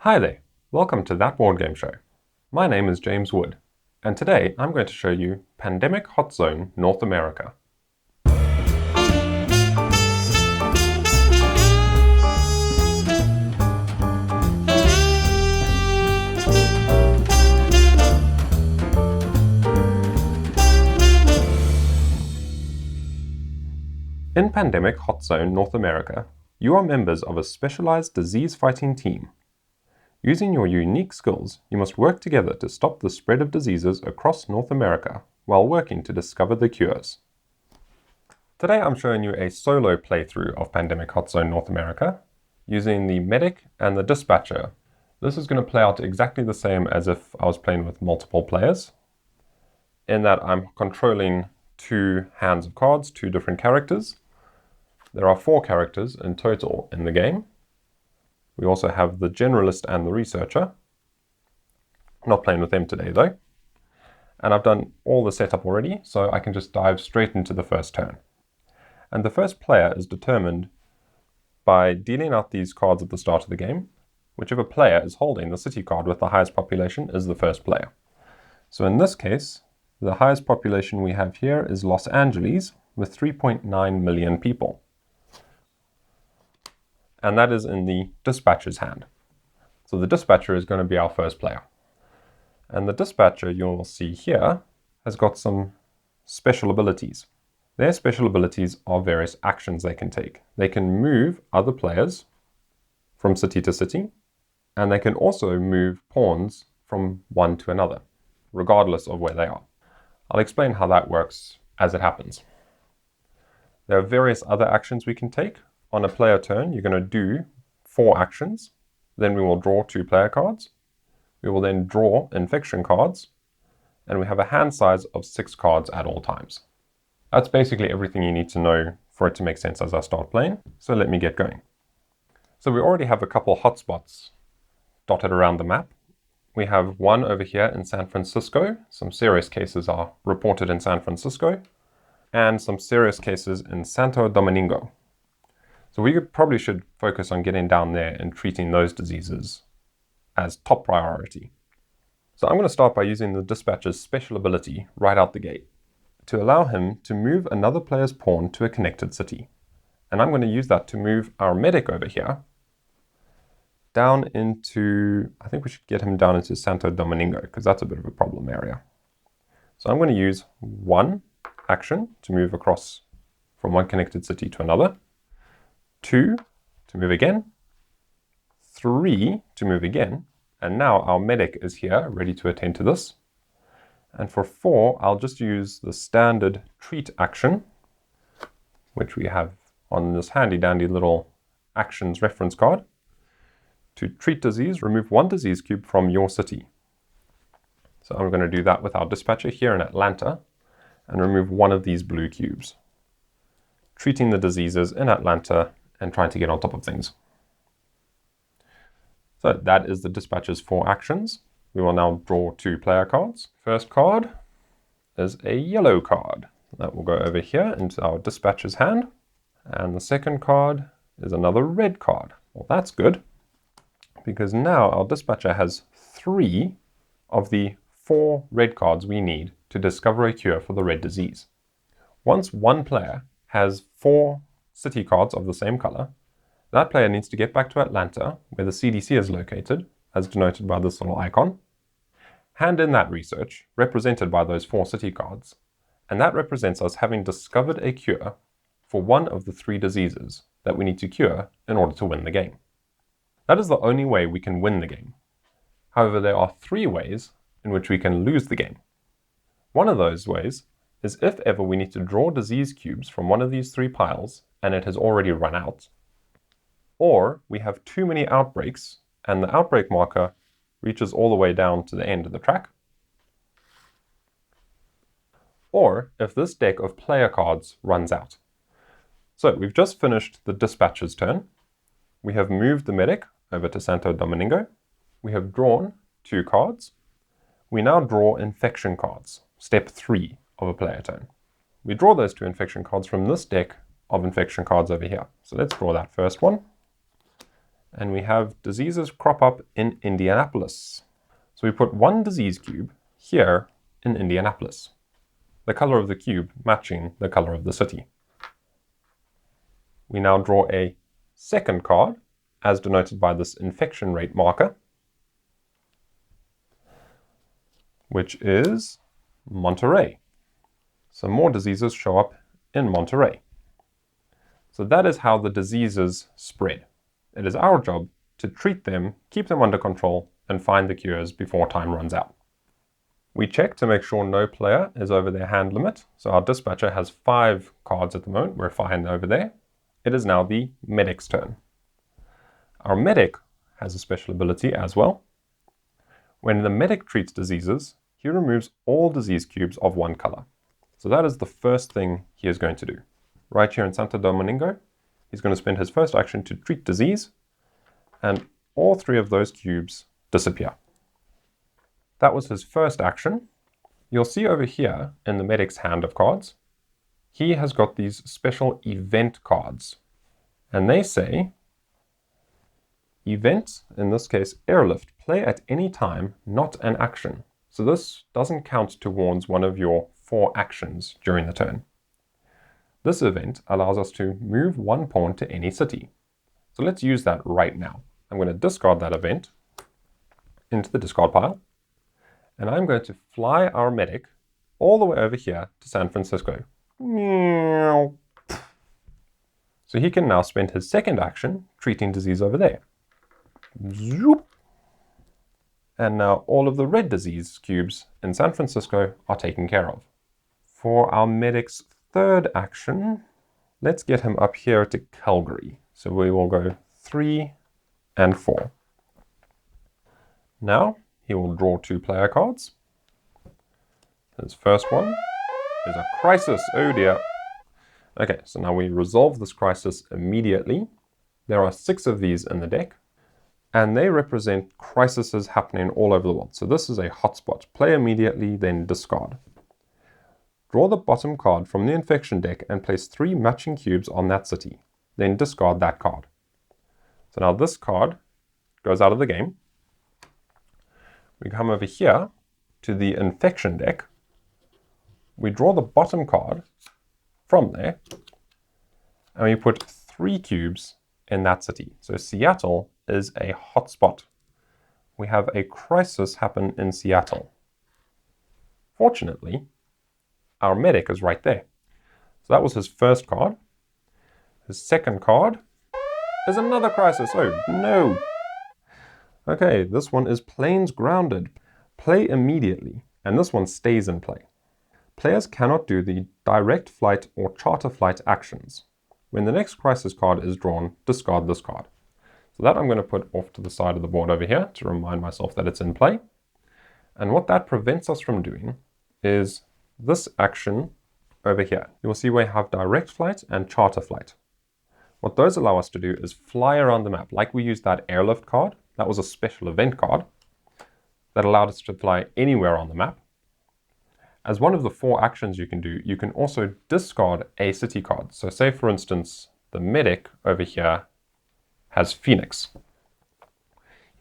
Hi there, welcome to That Board Game Show. My name is James Wood, and today I'm going to show you Pandemic Hot Zone North America. In Pandemic Hot Zone North America, you are members of a specialized disease-fighting team. Using your unique skills, you must work together to stop the spread of diseases across North America while working to discover the cures. Today I'm showing you a solo playthrough of Pandemic Hot Zone North America using the medic and the dispatcher. This is going to play out exactly the same as if I was playing with multiple players, in that I'm controlling two hands of cards, two different characters. There are 4 characters in total in the game. We also have the generalist and the researcher. Not playing with them today though. And I've done all the setup already, so I can just dive straight into the first turn. And the first player is determined by dealing out these cards at the start of the game. Whichever player is holding the city card with the highest population is the first player. So in this case, the highest population we have here is Los Angeles with 3.9 million people. And that is in the dispatcher's hand. So the dispatcher is going to be our first player. And the dispatcher, you'll see here, has got some special abilities. Their special abilities are various actions they can take. They can move other players from city to city, and they can also move pawns from one to another, regardless of where they are. I'll explain how that works as it happens. There are various other actions we can take. On a player turn, you're going to do 4 actions. Then we will draw 2 player cards. We will then draw infection cards. And we have a hand size of 6 cards at all times. That's basically everything you need to know for it to make sense as I start playing. So let me get going. So we already have a couple hotspots dotted around the map. We have one over here in San Francisco. Some serious cases are reported in San Francisco. And some serious cases in Santo Domingo. So we probably should focus on getting down there and treating those diseases as top priority. So I'm going to start by using the dispatcher's special ability right out the gate to allow him to move another player's pawn to a connected city. And I'm going to use that to move our medic over here down into, I think we should get him down into Santo Domingo because that's a bit of a problem area. So I'm going to use 1 action to move across from one connected city to another. 2 to move again, 3 to move again, and now our medic is here ready to attend to this. And for 4, I'll just use the standard treat action, which we have on this handy dandy little actions reference card. To treat disease, remove 1 disease cube from your city. So I'm going to do that with our dispatcher here in Atlanta and remove 1 of these blue cubes. Treating the diseases in Atlanta and trying to get on top of things. So that is the dispatcher's 4 actions. We will now draw 2 player cards. First card is a yellow card. That will go over here into our dispatcher's hand. And the second card is another red card. Well, that's good, because now our dispatcher has 3 of the 4 red cards we need to discover a cure for the red disease. Once one player has 4 city cards of the same color, that player needs to get back to Atlanta, where the CDC is located, as denoted by this little icon, hand in that research, represented by those 4 city cards, and that represents us having discovered a cure for 1 of the 3 diseases that we need to cure in order to win the game. That is the only way we can win the game. However, there are 3 ways in which we can lose the game. One of those ways is if ever we need to draw disease cubes from one of these 3 piles and it has already run out, or we have too many outbreaks and the outbreak marker reaches all the way down to the end of the track, or if this deck of player cards runs out. So we've just finished the dispatcher's turn. We have moved the medic over to Santo Domingo. We have drawn 2 cards. We now draw infection cards, step 3 of a player turn. We draw those 2 infection cards from this deck of infection cards over here. So let's draw that first one. And we have diseases crop up in Indianapolis. So we put one disease cube here in Indianapolis, the color of the cube matching the color of the city. We now draw a second card, as denoted by this infection rate marker, which is Monterey. Some more diseases show up in Monterey. So that is how the diseases spread. It is our job to treat them, keep them under control, and find the cures before time runs out. We check to make sure no player is over their hand limit. So our dispatcher has 5 cards at the moment. We're fine over there. It is now the medic's turn. Our medic has a special ability as well. When the medic treats diseases, he removes all disease cubes of one color. So that is the first thing he is going to do. Right here in Santo Domingo, he's going to spend his first action to treat disease, and all 3 of those cubes disappear. That was his first action. You'll see over here in the medic's hand of cards, he has got these special event cards. And they say, event, in this case airlift, play at any time, not an action. So this doesn't count towards one of your 4 actions during the turn. This event allows us to move 1 pawn to any city. So let's use that right now. I'm going to discard that event into the discard pile, and I'm going to fly our medic all the way over here to San Francisco. So he can now spend his second action treating disease over there. Zoop. And now all of the red disease cubes in San Francisco are taken care of. For our medic's third action, let's get him up here to Calgary. So we will go 3 and 4. Now he will draw 2 player cards. His first one is a crisis. Oh dear. Okay, so now we resolve this crisis immediately. There are 6 of these in the deck, and they represent crises happening all over the world. So this is a hotspot. Play immediately, then discard. Draw the bottom card from the infection deck and place 3 matching cubes on that city. Then discard that card. So now this card goes out of the game. We come over here to the infection deck. We draw the bottom card from there, and we put 3 cubes in that city. So Seattle is a hotspot. We have a crisis happen in Seattle. Fortunately, our medic is right there. So that was his first card. His second card is another crisis. Oh no. Okay, this one is planes grounded. Play immediately, and this one stays in play. Players cannot do the direct flight or charter flight actions. When the next crisis card is drawn, discard this card. So that I'm going to put off to the side of the board over here to remind myself that it's in play. And what that prevents us from doing is this action over here. You'll see we have direct flight and charter flight. What those allow us to do is fly around the map. Like we used that airlift card, that was a special event card that allowed us to fly anywhere on the map. As one of the 4 actions you can do, you can also discard a city card. So say for instance, the medic over here has Phoenix.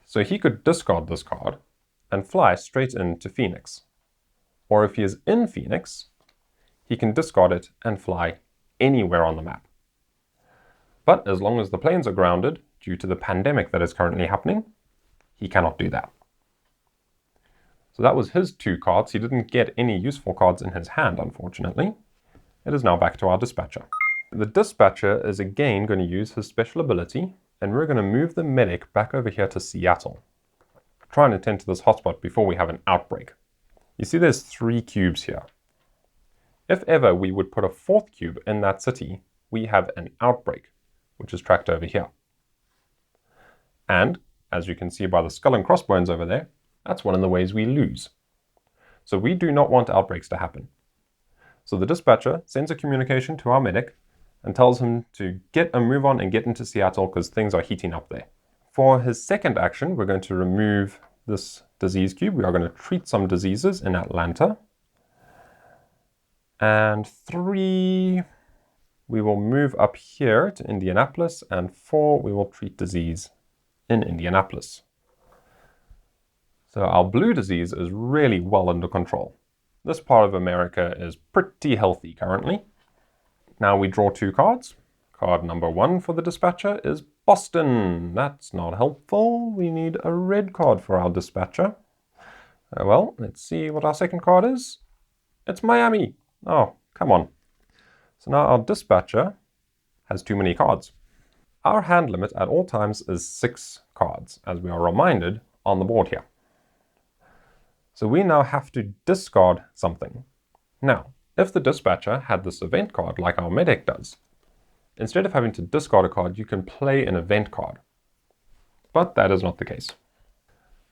So he could discard this card and fly straight into Phoenix. Or if he is in Phoenix, he can discard it and fly anywhere on the map. But as long as the planes are grounded due to the pandemic that is currently happening, he cannot do that. So that was his 2 cards. He didn't get any useful cards in his hand, unfortunately. It is now back to our dispatcher. The dispatcher is again going to use his special ability, and we're going to move the medic back over here to Seattle. Try and attend to this hotspot before we have an outbreak. You see there's 3 cubes here. If ever we would put a 4th cube in that city, we have an outbreak, which is tracked over here. And, as you can see by the skull and crossbones over there, that's one of the ways we lose. So we do not want outbreaks to happen. So the dispatcher sends a communication to our medic and tells him to get a move on and get into Seattle because things are heating up there. For his second action, we're going to remove this disease cube. We are going to treat some diseases in Atlanta. And 3, we will move up here to Indianapolis. And 4, we will treat disease in Indianapolis. So our blue disease is really well under control. This part of America is pretty healthy currently. Now we draw 2 cards. Card number 1 for the dispatcher is Boston. That's not helpful. We need a red card for our dispatcher. Well, let's see what our second card is. It's Miami. Oh, come on. So now our dispatcher has too many cards. Our hand limit at all times is 6 cards, as we are reminded on the board here. So we now have to discard something. Now, if the dispatcher had this event card like our medic does, instead of having to discard a card, you can play an event card. But that is not the case.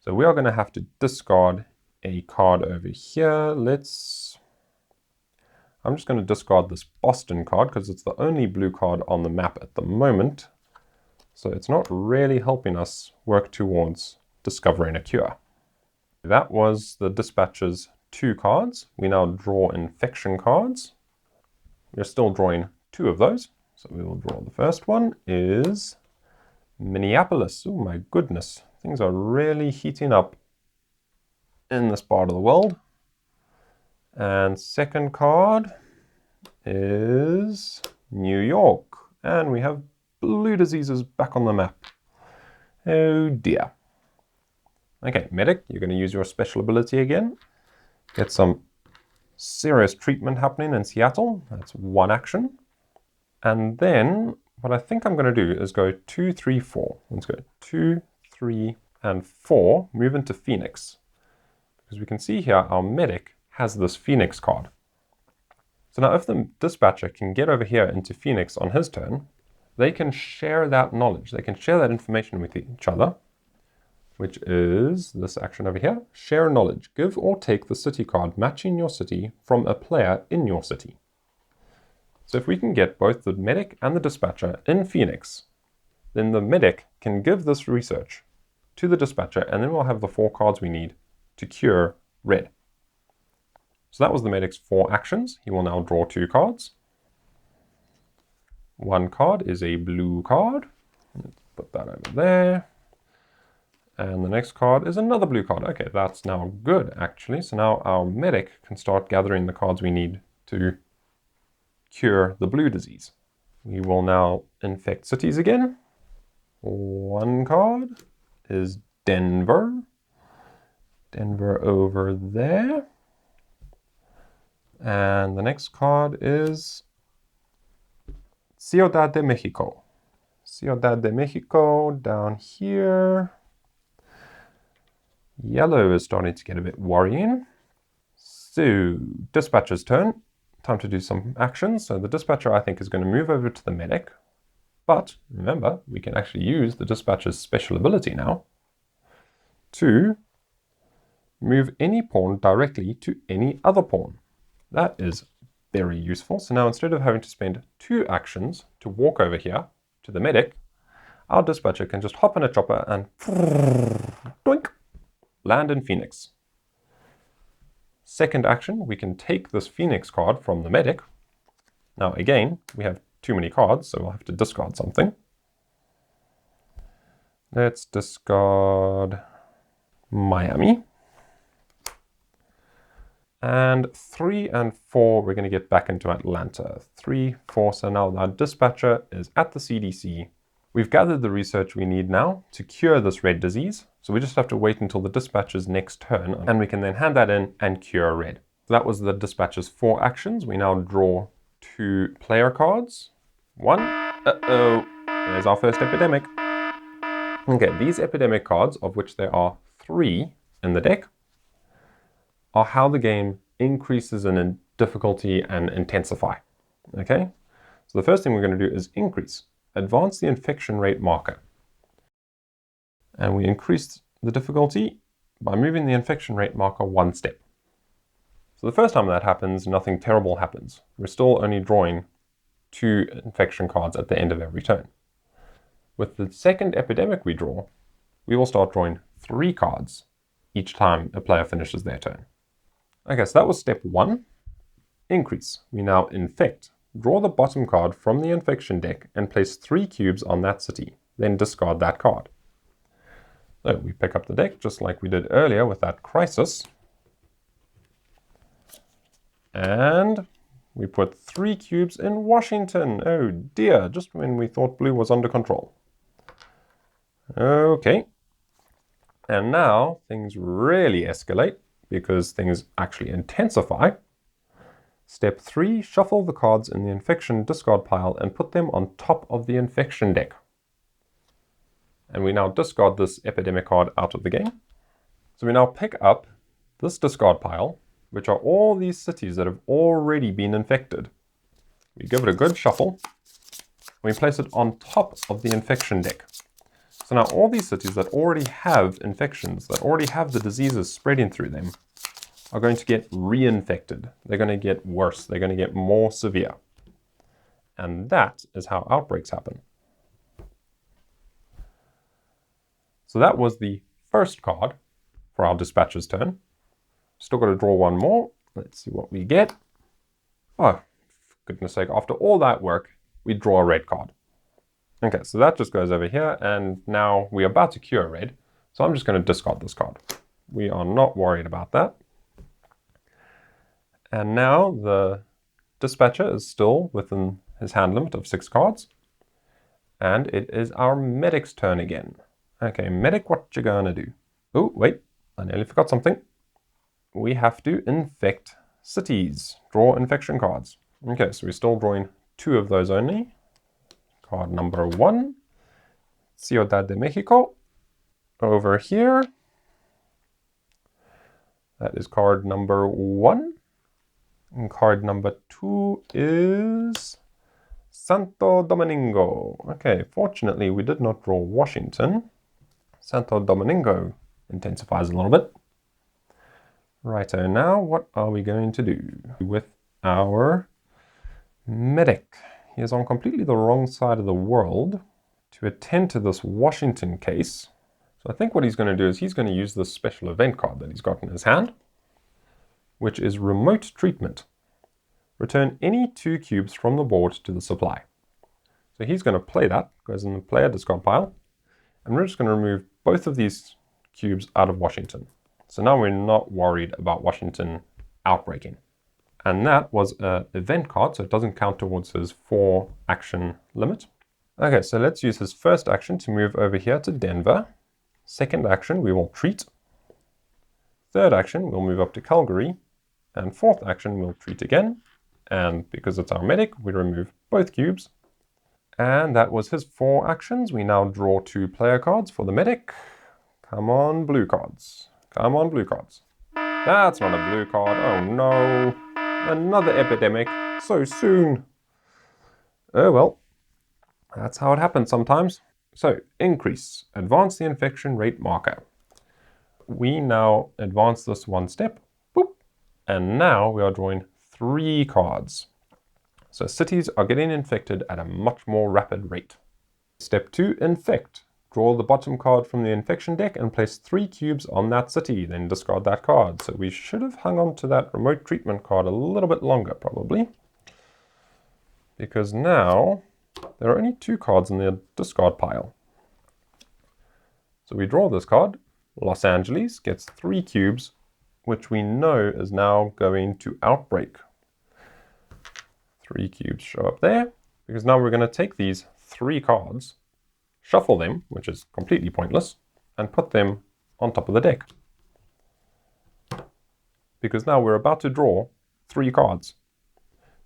So we are going to have to discard a card over here. I'm just going to discard this Boston card because it's the only blue card on the map at the moment. So it's not really helping us work towards discovering a cure. That was the dispatcher's 2 cards. We now draw infection cards. We're still drawing 2 of those. So we will draw the first one is Minneapolis. Oh my goodness, things are really heating up in this part of the world. And second card is New York. And we have blue diseases back on the map. Oh dear. Okay, medic, you're going to use your special ability again. Get some serious treatment happening in Seattle. That's 1 action. And then what I think I'm going to do is go 2, 3, 4. Let's go 2, 3, and 4. Move into Phoenix. Because we can see here our medic has this Phoenix card. So now if the dispatcher can get over here into Phoenix on his turn, they can share that knowledge. They can share that information with each other, which is this action over here. Share knowledge. Give or take the city card matching your city from a player in your city. So if we can get both the medic and the dispatcher in Phoenix, then the medic can give this research to the dispatcher, and then we'll have the 4 cards we need to cure red. So that was the medic's 4 actions. He will now draw 2 cards. 1 card is a blue card. Let's put that over there. And the next card is another blue card. Okay, that's now good, actually. So now our medic can start gathering the cards we need to cure the blue disease. We will now infect cities again. 1 card is Denver. Denver over there. And the next card is Ciudad de Mexico. Ciudad de Mexico down here. Yellow is starting to get a bit worrying. So, dispatcher's turn. Time to do some actions. So the dispatcher, I think, is going to move over to the medic. But remember, we can actually use the dispatcher's special ability now to move any pawn directly to any other pawn. That is very useful. So now instead of having to spend 2 actions to walk over here to the medic, our dispatcher can just hop in a chopper and doink, land in Phoenix. Second action, we can take this Phoenix card from the medic. Now again, we have too many cards, so we'll have to discard something. Let's discard Miami. And 3 and 4, we're going to get back into Atlanta. 3, 4, so now our dispatcher is at the CDC. We've gathered the research we need now to cure this red disease. So we just have to wait until the dispatcher's next turn, and we can then hand that in and cure red. So that was the dispatcher's 4 actions. We now draw 2 player cards. 1, uh-oh, there's our first epidemic. Okay, these epidemic cards, of which there are 3 in the deck, are how the game increases in difficulty and intensify. Okay, so the first thing we're going to do is increase. Advance the infection rate marker. And we increase the difficulty by moving the infection rate marker 1 step. So the first time that happens, nothing terrible happens. We're still only drawing 2 infection cards at the end of every turn. With the second epidemic we draw, we will start drawing 3 cards each time a player finishes their turn. Okay, so that was step 1. Increase. We now infect. Draw the bottom card from the infection deck and place 3 cubes on that city. Then discard that card. So we pick up the deck just like we did earlier with that crisis. And we put 3 cubes in Washington. Oh dear, just when we thought blue was under control. Okay. And now things really escalate because things actually intensify. Step 3, shuffle the cards in the infection discard pile and put them on top of the infection deck. And we now discard this epidemic card out of the game. So we now pick up this discard pile, which are all these cities that have already been infected. We give it a good shuffle. We place it on top of the infection deck. So now all these cities that already have infections, that already have the diseases spreading through them, are going to get reinfected. They're going to get worse. They're going to get more severe. And that is how outbreaks happen. So that was the first card for our dispatcher's turn. Still got to draw one more. Let's see what we get. Oh, for goodness sake, after all that work, we draw a red card. Okay, so that just goes over here, and now we're about to cure red, so I'm just going to discard this card. We are not worried about that. And now the dispatcher is still within his hand limit of 6 cards, and it is our medic's turn again. Okay, medic, what you gonna do? Oh, wait, I nearly forgot something. We have to infect cities, draw infection cards. Okay, so we're still drawing 2 of those only. Card number 1, Ciudad de Mexico, over here. That is card number 1. And card number 2 is Santo Domingo. Okay, fortunately we did not draw Washington. Santo Domingo intensifies a little bit. Righto, now what are we going to do with our medic? He is on completely the wrong side of the world to attend to this Washington case. So I think what he's going to do is he's going to use this special event card that he's got in his hand, which is remote treatment. Return any 2 cubes from the board to the supply. So he's going to play that, goes in the player discard pile, and we're just going to remove both of these cubes out of Washington. So now we're not worried about Washington outbreaking. And that was an event card, so it doesn't count towards his 4 action limit. Okay, so let's use his first action to move over here to Denver. Second action, we will treat. Third action, we'll move up to Calgary. And fourth action, we'll treat again. And because it's our medic, we remove both cubes. And that was his 4 actions. We now draw 2 player cards for the medic. Come on, blue cards. Come on, blue cards. That's not a blue card. Oh no. Another epidemic. So soon. Oh well. That's how it happens sometimes. So, increase. Advance the infection rate marker. We now advance this 1 step. Boop. And now we are drawing 3 cards. So cities are getting infected at a much more rapid rate. Step 2, infect. Draw the bottom card from the infection deck and place 3 cubes on that city, then discard that card. So we should have hung on to that remote treatment card a little bit longer, probably. Because now there are only 2 cards in the discard pile. So we draw this card. Los Angeles gets 3 cubes, which we know is now going to outbreak. 3 cubes show up there, because now we're going to take these 3 cards, shuffle them, which is completely pointless, and put them on top of the deck. Because now we're about to draw 3 cards.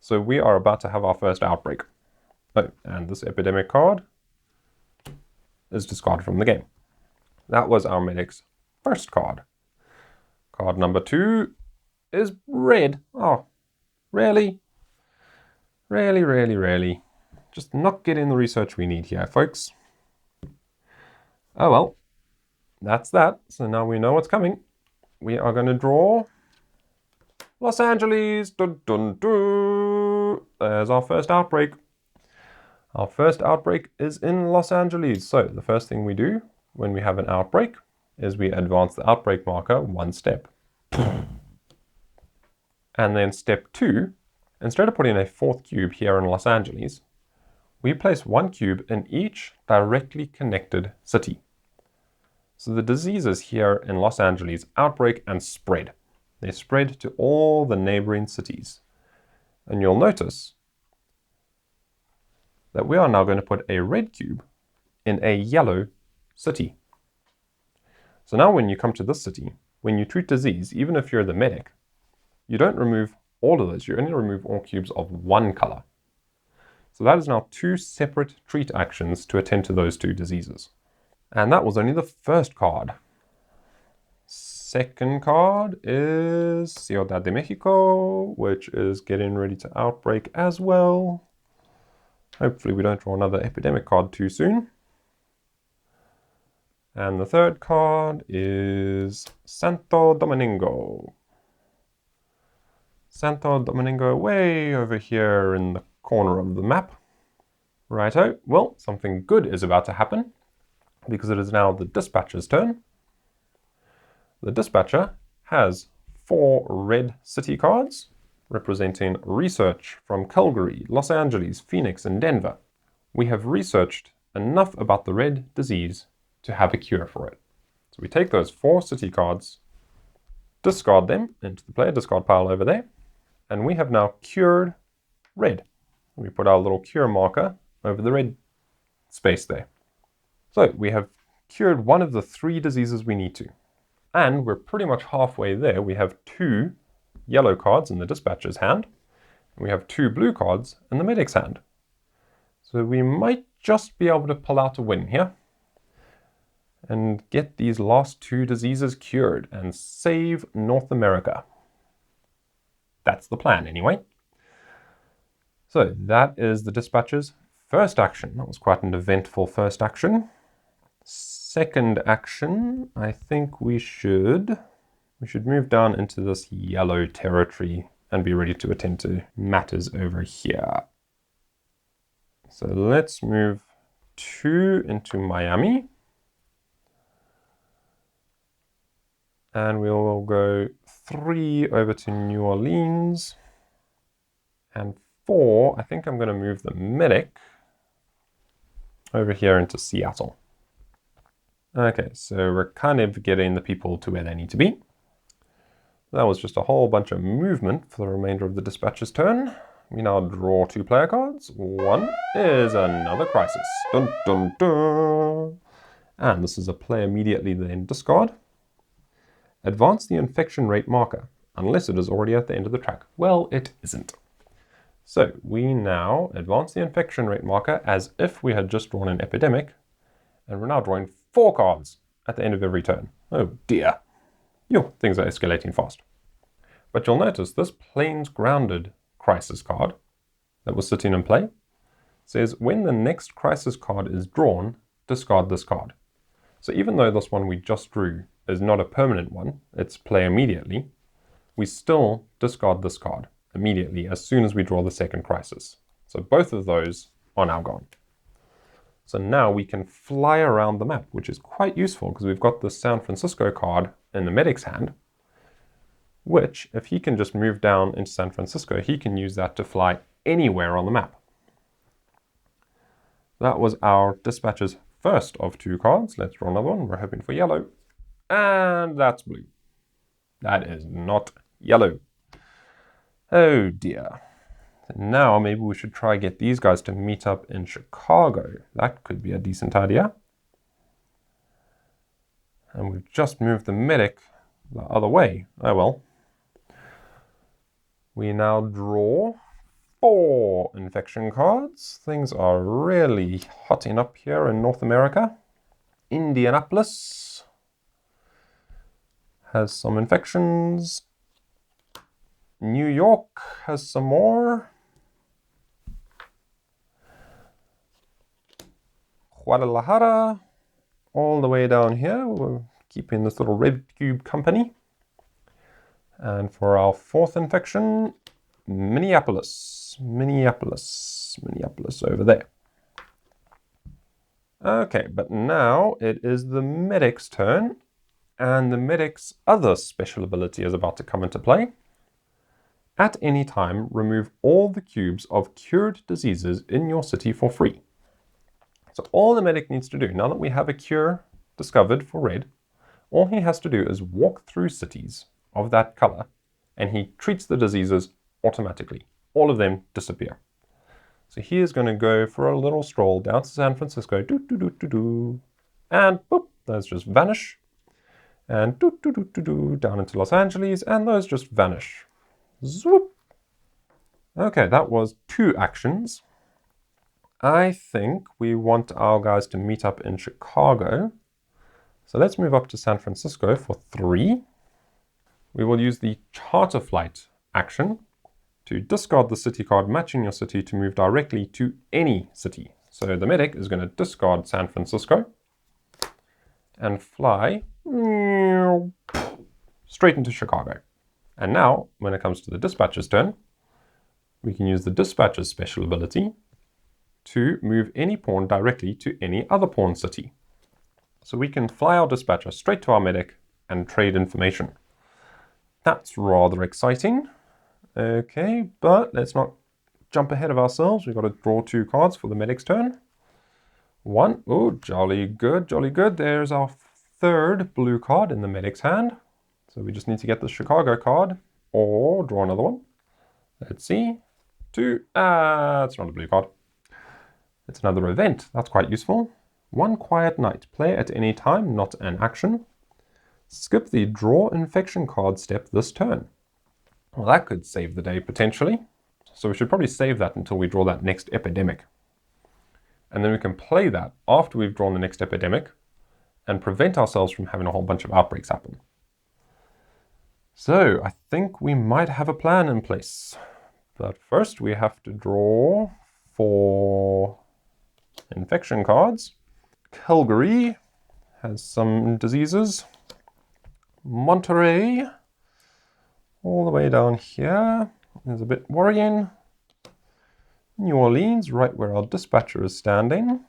So we are about to have our first outbreak. Oh, and this epidemic card is discarded from the game. That was our medic's first card. Card number 2 is red. Oh, really? Really, really, really. Just not getting the research we need here, folks. Oh well, that's that. So now we know what's coming. We are going to draw Los Angeles. Dun, dun, dun. There's our first outbreak. Our first outbreak is in Los Angeles. So the first thing we do when we have an outbreak is we advance the outbreak marker 1 step. And then step 2, instead of putting a 4th cube here in Los Angeles, we place 1 cube in each directly connected city. So the diseases here in Los Angeles outbreak and spread. They spread to all the neighboring cities. And you'll notice that we are now going to put a red cube in a yellow city. So now when you come to this city, when you treat disease, even if you're the medic, you don't remove all of those. You only remove all cubes of one color. So that is now two separate treat actions to attend to those two diseases. And that was only the first card. Second card is Ciudad de Mexico, which is getting ready to outbreak as well. Hopefully we don't draw another epidemic card too soon. And the third card is Santo Domingo. Santo Domingo way over here in the corner of the map. Righto, well, something good is about to happen because it is now the dispatcher's turn. The dispatcher has 4 red city cards representing research from Calgary, Los Angeles, Phoenix, and Denver. We have researched enough about the red disease to have a cure for it. So we take those 4 city cards, discard them into the player discard pile over there, and we have now cured red. We put our little cure marker over the red space there. So we have cured one of the 3 diseases we need to. And we're pretty much halfway there. We have 2 yellow cards in the dispatcher's hand, and we have 2 blue cards in the medic's hand. So we might just be able to pull out a win here and get these last 2 diseases cured and save North America. That's the plan anyway. So that is the dispatcher's first action. That was quite an eventful first action. Second action, I think we should move down into this yellow territory and be ready to attend to matters over here. So let's move 2 into Miami. And we'll go 3 over to New Orleans. And 4, I think I'm going to move the medic over here into Seattle. Okay, so we're kind of getting the people to where they need to be. That was just a whole bunch of movement for the remainder of the dispatcher's turn. We now draw 2 player cards. One is another crisis. Dun, dun, dun. And this is a play immediately then discard. Advance the infection rate marker, unless it is already at the end of the track. Well, it isn't. So we now advance the infection rate marker as if we had just drawn an epidemic, and we're now drawing 4 cards at the end of every turn. Oh dear. Yo, things are escalating fast. But you'll notice this plains grounded crisis card that was sitting in play says when the next crisis card is drawn, discard this card. So even though this one we just drew is not a permanent one, it's play immediately, we still discard this card immediately as soon as we draw the second crisis. So both of those are now gone. So now we can fly around the map, which is quite useful because we've got the San Francisco card in the medic's hand, which if he can just move down into San Francisco, he can use that to fly anywhere on the map. That was our dispatcher's first of 2 cards. Let's draw another one. We're hoping for yellow. And that's blue. That is not yellow. Oh dear. Now maybe we should try get these guys to meet up in Chicago. That could be a decent idea. And we've just moved the medic the other way. Oh well. We now draw 4 infection cards. Things are really hotting up here in North America. Indianapolis has some infections. New York has some more. Guadalajara, all the way down here. We're keeping this little red cube company. And for our 4th infection, Minneapolis over there. Okay, but now it is the medic's turn, and the medic's other special ability is about to come into play. At any time, remove all the cubes of cured diseases in your city for free. So all the medic needs to do, now that we have a cure discovered for red, all he has to do is walk through cities of that color, and he treats the diseases automatically. All of them disappear. So he is going to go for a little stroll down to San Francisco, and boop, those just vanish. And down into Los Angeles, and those just vanish. Zoop. Okay, that was 2 actions. I think we want our guys to meet up in Chicago. So let's move up to San Francisco for 3. We will use the charter flight action to discard the city card matching your city to move directly to any city. So the medic is going to discard San Francisco and fly straight into Chicago. And now, when it comes to the dispatcher's turn, we can use the dispatcher's special ability to move any pawn directly to any other pawn city. So we can fly our dispatcher straight to our medic and trade information. That's rather exciting. Okay, but let's not jump ahead of ourselves. We've got to draw 2 cards for the medic's turn. 1, oh, jolly good, jolly good. There's our 3rd blue card in the medic's hand. So we just need to get the Chicago card or draw another one. Let's see. 2, it's not a blue card. It's another event. That's quite useful. 1 quiet night. Play at any time, not an action. Skip the draw infection card step this turn. Well, that could save the day potentially. So we should probably save that until we draw that next epidemic. And then we can play that after we've drawn the next epidemic and prevent ourselves from having a whole bunch of outbreaks happen. So I think we might have a plan in place. But first we have to draw 4 infection cards. Calgary has some diseases. Monterey, all the way down here, is a bit worrying. New Orleans, right where our dispatcher is standing.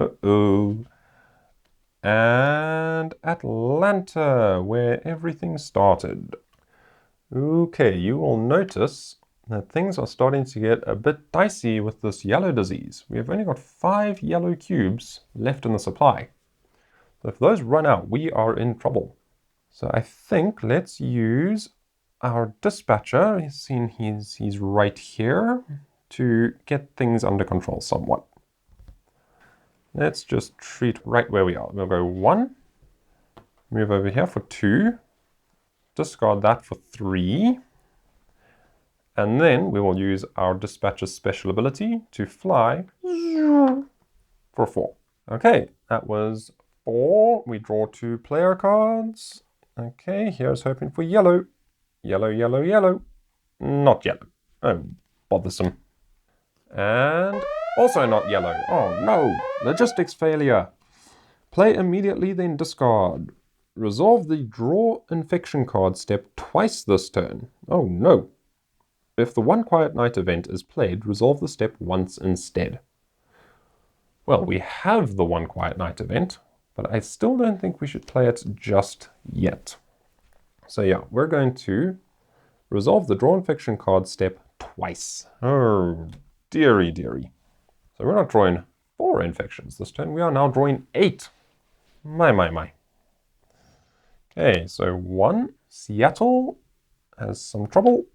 Uh-oh. And Atlanta, where everything started. Okay, you will notice that things are starting to get a bit dicey with this yellow disease. We have only got 5 yellow cubes left in the supply. So if those run out, we are in trouble. So I think let's use our dispatcher. You've seen he's right here to get things under control somewhat. Let's just treat right where we are. We'll go 1, move over here for 2, discard that for 3, and then we will use our dispatcher's special ability to fly for 4. Okay, that was 4. We draw 2 player cards. Okay, here's hoping for yellow. Yellow, yellow, yellow. Not yellow. Oh, bothersome. And also not yellow. Oh no, logistics failure. Play immediately, then discard. Resolve the draw infection card step twice this turn. Oh no. If the 1 quiet night event is played, resolve the step once instead. Well, we have the 1 quiet night event, but I still don't think we should play it just yet. So yeah, we're going to resolve the draw infection card step twice. Oh, dearie, dearie. So we're not drawing 4 infections this turn. We are now drawing 8. My, my, my. Okay, so 1, Seattle has some trouble.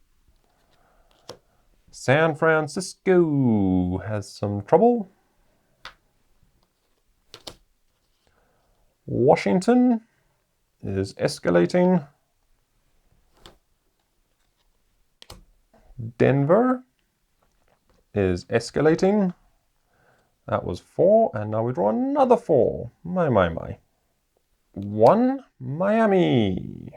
San Francisco has some trouble. Washington is escalating. Denver is escalating. That was 4, and now we draw another 4. My, my, my. 1, Miami.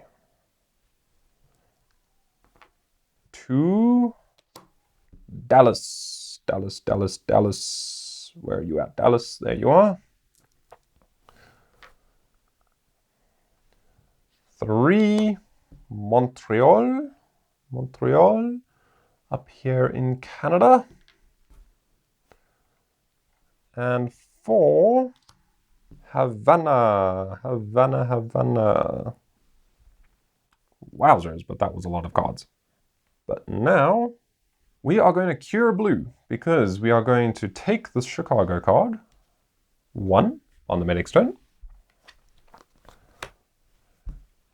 2, Dallas. Dallas, Dallas, Dallas. Where are you at, Dallas? There you are. 3, Montreal. Montreal. Up here in Canada. And 4, Havana. Havana, Havana. Wowzers, but that was a lot of cards. But now we are going to cure blue because we are going to take this Chicago card, 1 on the medic's turn,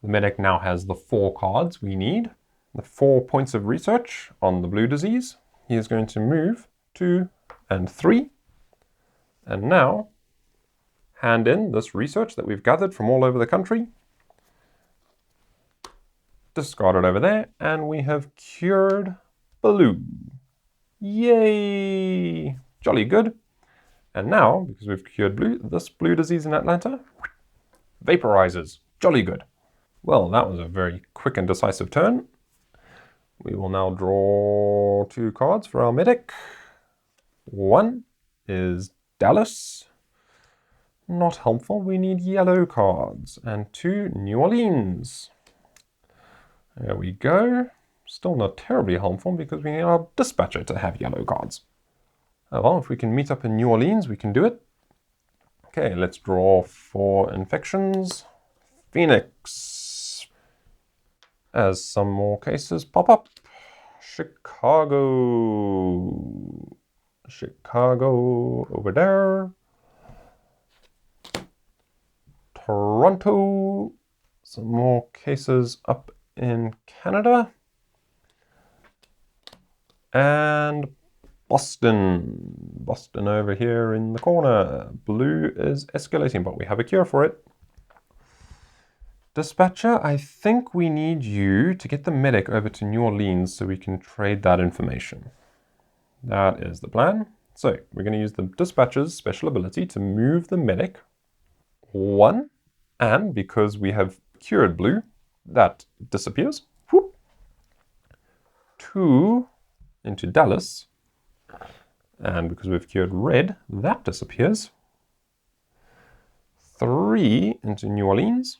The medic now has the 4 cards we need, the 4 points of research on the blue disease. He is going to move 2 and 3, and now hand in this research that we've gathered from all over the country. Discard it over there, and we have cured blue. Yay! Jolly good. And now, because we've cured blue, this blue disease in Atlanta vaporizes. Jolly good. Well, that was a very quick and decisive turn. We will now draw 2 cards for our medic. One is Dallas. Not helpful, we need yellow cards. And 2, New Orleans. There we go. Still not terribly helpful because we need our dispatcher to have yellow cards. Oh well, if we can meet up in New Orleans, we can do it. Okay, let's draw 4 infections. Phoenix. As some more cases pop up. Chicago. Chicago over there. Toronto. Some more cases up in Canada. And Boston. Boston over here in the corner. Blue is escalating, but we have a cure for it. Dispatcher, I think we need you to get the medic over to New Orleans so we can trade that information. That is the plan. So we're going to use the dispatcher's special ability to move the medic 1, and because we have cured blue, that disappears. Whoop. 2 into Dallas, and because we've cured red, that disappears. 3 into New Orleans,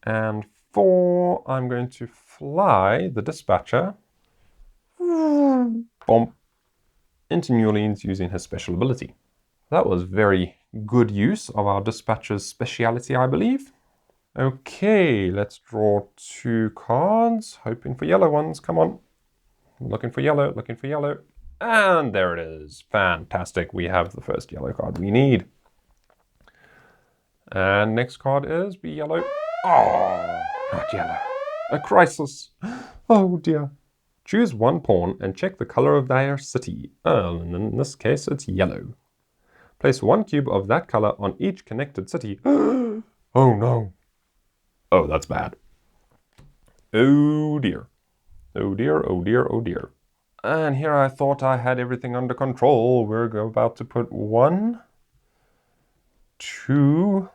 and 4, I'm going to fly the dispatcher bomb into New Orleans using his special ability. That was very good use of our dispatcher's speciality, I believe. Okay, let's draw 2 cards, hoping for yellow ones. Come on. Looking for yellow, looking for yellow. And there it is. Fantastic. We have the first yellow card we need. And next card is be yellow. Oh, not yellow. A crisis. Oh dear. Choose 1 pawn and check the color of their city. And in this case, it's yellow. Place 1 cube of that color on each connected city. Oh no. Oh, that's bad. Oh dear. Oh dear, oh dear, oh dear. And here I thought I had everything under control. We're about to put 1, 2,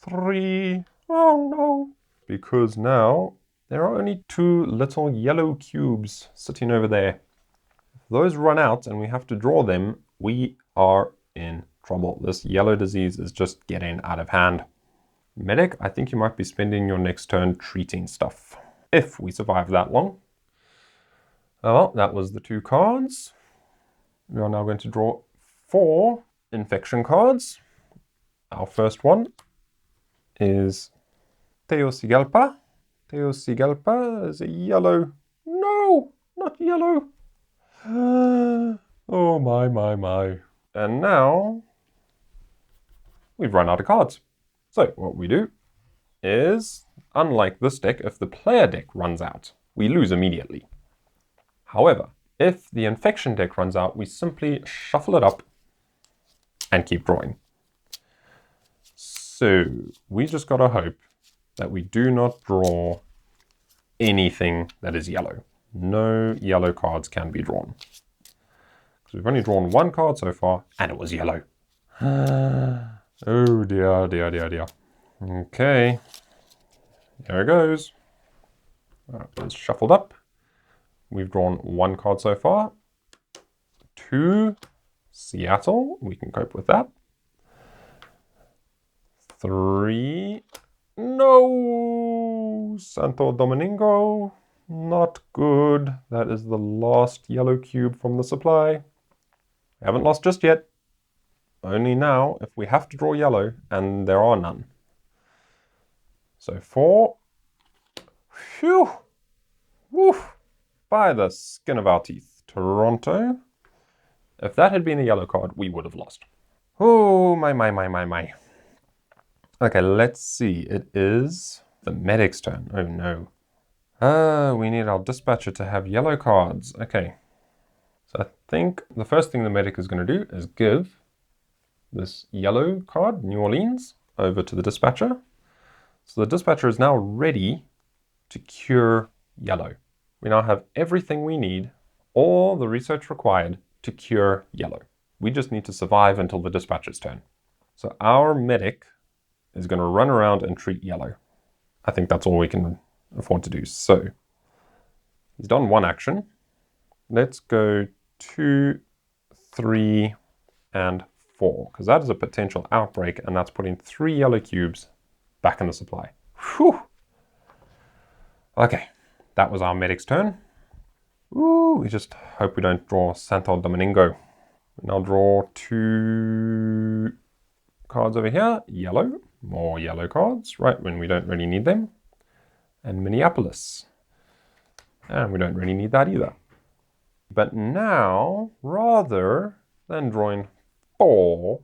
3. Oh no. Because now there are only 2 little yellow cubes sitting over there. If those run out and we have to draw them, we are in trouble. This yellow disease is just getting out of hand. Medic, I think you might be spending your next turn treating stuff, if we survive that long. Oh, well, that was the 2 cards. We are now going to draw 4 infection cards. Our first one is Tegucigalpa. Tegucigalpa is a yellow. No, not yellow. Oh my, my, my. And now we've run out of cards. So what we do is, unlike this deck, if the player deck runs out, we lose immediately. However, if the infection deck runs out, we simply shuffle it up and keep drawing. So we just gotta hope that we do not draw anything that is yellow. No yellow cards can be drawn. Because we've only drawn 1 card so far, and it was yellow. Oh dear, dear, dear, dear. Okay, there it goes. It's shuffled up. We've drawn 1 card so far. 2, Seattle. We can cope with that. 3, no, Santo Domingo. Not good. That is the last yellow cube from the supply. We haven't lost just yet. Only now if we have to draw yellow, and there are none. So 4. Phew. Woof. By the skin of our teeth. Toronto. If that had been a yellow card, we would have lost. Oh, my, my, my, my, my. Okay, let's see. It is The medic's turn. Oh no. We need our dispatcher to have yellow cards. Okay. So I think the first thing the medic is going to do is give this yellow card, New Orleans, over to the dispatcher. So the dispatcher is now ready to cure yellow. We now have everything we need, all the research required to cure yellow. We just need to survive until the dispatcher's turn. So our medic is going to run around and treat yellow. I think that's all we can afford to do. So he's done one action. Let's go 2, 3, and 4, because that is a potential outbreak, and that's putting 3 yellow cubes back in the supply. Whew. Okay, that was our medic's turn. Ooh, we just hope we don't draw Santo Domingo. We now draw 2 cards over here. Yellow, more yellow cards, right when we don't really need them. And Minneapolis. And we don't really need that either. But now, rather than drawing 4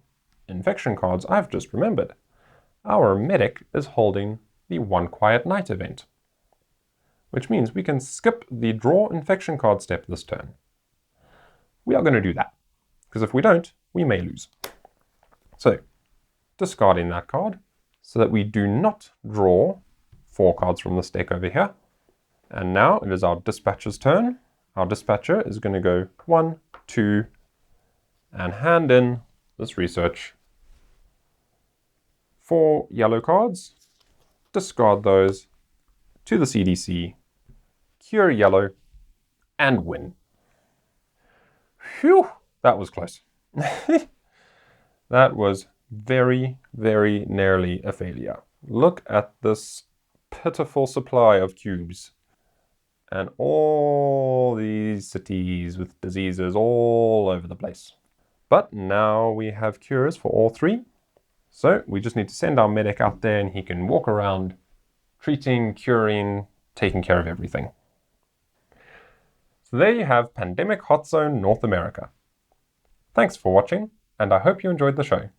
infection cards, I've just remembered. Our medic is holding the One Quiet Night event, which means we can skip the draw infection card step this turn. We are going to do that, because if we don't, we may lose. So, discarding that card so that we do not draw 4 cards from this deck over here. And now it is our dispatcher's turn. Our dispatcher is going to go 1, 2, and hand in this research. 4 yellow cards, discard those to the CDC, cure yellow, and win. Phew, that was close. That was very, very nearly a failure. Look at this pitiful supply of cubes. And all these cities with diseases all over the place. But now we have cures for all 3. So we just need to send our medic out there and he can walk around treating, curing, taking care of everything. So there you have Pandemic Hot Zone North America. Thanks for watching, and I hope you enjoyed the show.